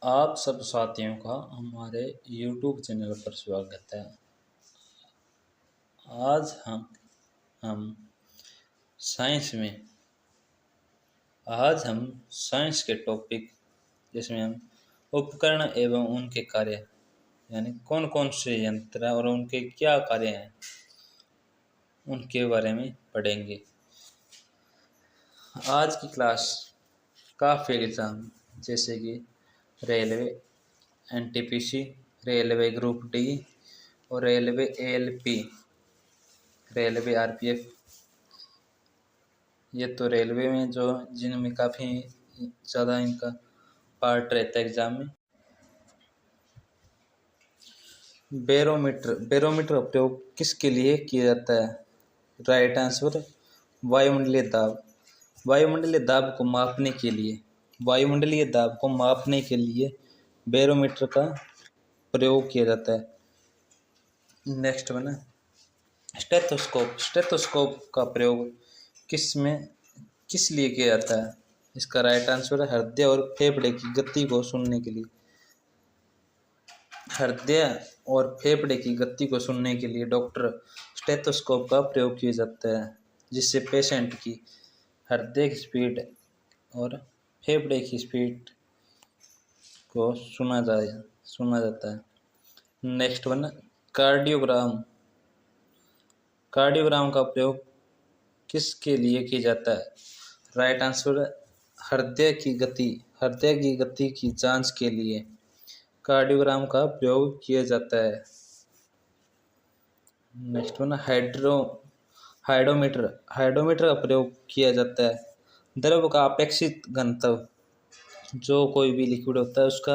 आप सब साथियों का हमारे YouTube चैनल पर स्वागत है। आज हम साइंस में आज हम साइंस के टॉपिक जिसमें हम उपकरण एवं उनके कार्य यानी कौन कौन से यंत्र और उनके क्या कार्य हैं उनके बारे में पढ़ेंगे। आज की क्लास काफ़ी एग्ज़ाम जैसे कि railway, NTPC, railway group D और रेलवे एएलपी, रेलवे आरपीएफ, ये तो रेलवे में जो जिनमें काफ़ी ज़्यादा इनका पार्ट रहता है एग्जाम में। बैरोमीटर का प्रयोग किसके लिए किया जाता है? राइट आंसर वायुमंडलीय दाब। वायुमंडलीय दाब को मापने के लिए बैरोमीटर का प्रयोग किया जाता है। नेक्स्ट वन है स्टेथोस्कोप का प्रयोग किस लिए किया जाता है? इसका राइट आंसर है हृदय और फेफड़े की गति को सुनने के लिए। हृदय और फेफड़े की गति को सुनने के लिए डॉक्टर स्टेथोस्कोप का प्रयोग किया जाता है, जिससे पेशेंट की हृदय की स्पीड और फेफड़े की स्पीड को सुना जाता है। नेक्स्ट वन कार्डियोग्राम का प्रयोग किसके लिए किया जाता है? राइट आंसर हृदय की गति की जांच के लिए कार्डियोग्राम का प्रयोग किया जाता है। नेक्स्ट वन हाइड्रोमीटर का प्रयोग किया जाता है द्रव का अपेक्षित घनत्व, जो कोई भी लिक्विड होता है उसका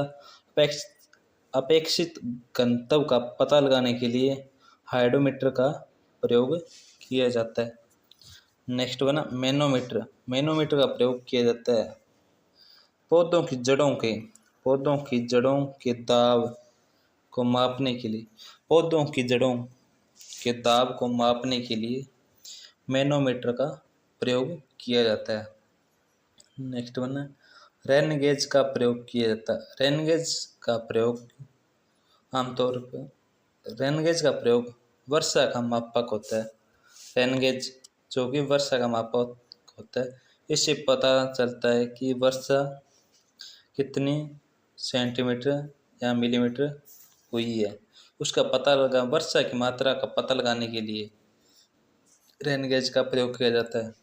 अपेक्षित घनत्व का पता लगाने के लिए हाइड्रोमीटर का प्रयोग किया जाता है। नेक्स्ट वन मैनोमीटर का प्रयोग किया जाता है पौधों की जड़ों के दाब को मापने के लिए मैनोमीटर का प्रयोग किया जाता है। नेक्स्ट वन रेन गेज का प्रयोग किया जाता है। रेन गेज का प्रयोग वर्षा का मापक होता है। रेन गेज जो कि वर्षा का मापक होता है, इससे पता चलता है कि वर्षा कितनी सेंटीमीटर या मिलीमीटर हुई है। वर्षा की मात्रा का पता लगाने के लिए रेन गेज का प्रयोग किया जाता है।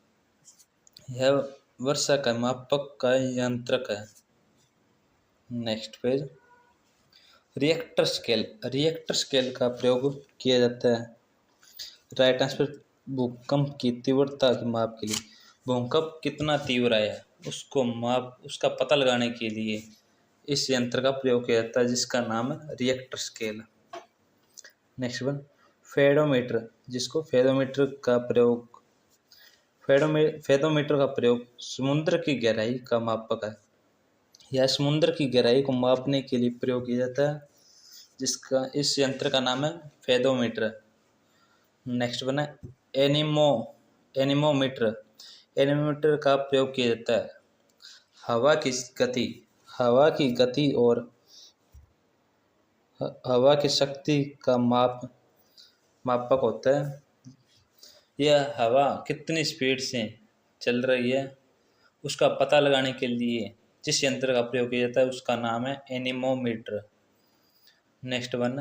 यह वर्षा का मापक का यंत्रक है। नेक्स्ट पेज रिएक्टर स्केल का प्रयोग किया जाता है। राइट आंसर भूकंप की तीव्रता के माप के लिए। भूकंप कितना तीव्र है उसका पता लगाने के लिए इस यंत्र का प्रयोग किया जाता है, जिसका नाम है Richter scale. Next one fathometer का प्रयोग समुद्र की गहराई का मापक है। यह समुद्र की गहराई को मापने के लिए प्रयोग किया जाता है, जिसका इस यंत्र का नाम है फेदोमीटर। नेक्स्ट वन है एनीमोमीटर का प्रयोग किया जाता है हवा की गति और हवा की शक्ति का मापक होता है। यह हवा कितनी स्पीड से चल रही है उसका पता लगाने के लिए जिस यंत्र का प्रयोग किया जाता है उसका नाम है एनीमोमीटर। नेक्स्ट वन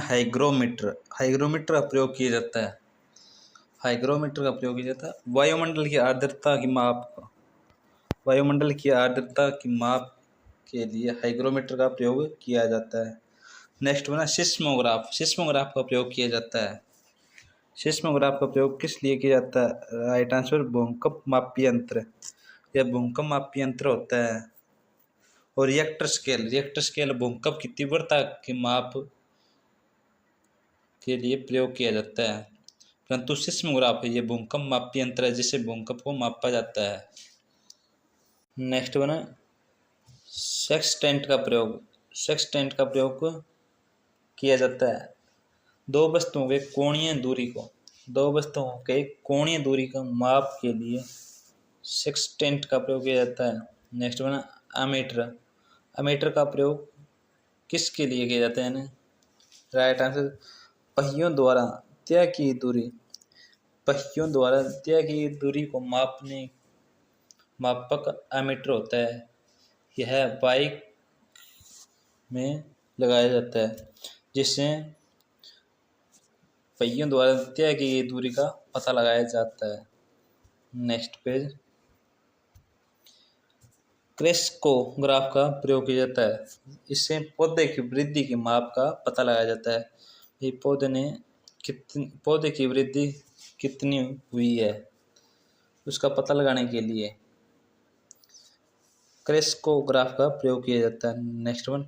हाइग्रोमीटर का प्रयोग किया जाता है। वायुमंडल की आर्द्रता की माप के लिए हाइग्रोमीटर का प्रयोग किया जाता है। नेक्स्ट वन सिस्मोग्राफ का प्रयोग किया जाता है। सिस्मोग्राफ का प्रयोग किस लिए किया जाता है? राइट आंसर भूकंप मापी यंत्र। यह भूकंप मापी यंत्र होता है। और रिएक्टर स्केल भूकंप की तीव्रता के माप के लिए प्रयोग किया जाता है, परंतु सिस्मोग्राफ ये भूकंप मापी यंत्र है जिससे भूकंप को मापा जाता है। नेक्स्ट वन है सेक्सटेंट का प्रयोग किया जाता है दो वस्तुओं के कोणीय दूरी का माप के लिए सेक्सटेंट का प्रयोग किया जाता है। नेक्स्ट वन है अमीटर का प्रयोग किसके लिए किया जाता है? राइट आंसर, पहियों द्वारा तय की दूरी, पहियों द्वारा तय की दूरी को मापने मापक अमीटर होता है। यह बाइक में लगाया जाता है जिससे पहियों द्वारा तय की गई दूरी का पता लगाया जाता है। नेक्स्ट पेज, क्रेस्कोग्राफ का प्रयोग किया जाता है। इससे पौधे की वृद्धि की माप का पता लगाया जाता है। ये पौधे की वृद्धि कितनी हुई है उसका पता लगाने के लिए क्रेस्कोग्राफ का प्रयोग किया जाता है। नेक्स्ट वन,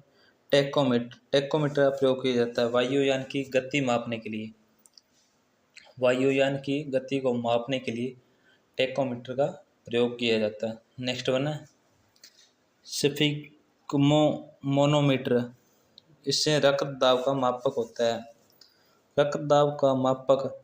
टेकोमीटर का प्रयोग किया जाता है वायुयान की गति मापने के लिए। वायुयान की गति को मापने के लिए टेकोमीटर का प्रयोग किया जाता है। नेक्स्ट वन है स्फिग्मोमोनोमीटर, इससे रक्त दाब का मापक होता है। रक्त दाब का मापक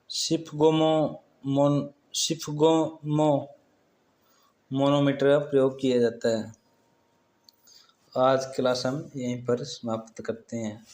स्फिग्मोमोनोमीटर का प्रयोग किया जाता है। आज क्लास हम यहीं पर समाप्त करते हैं।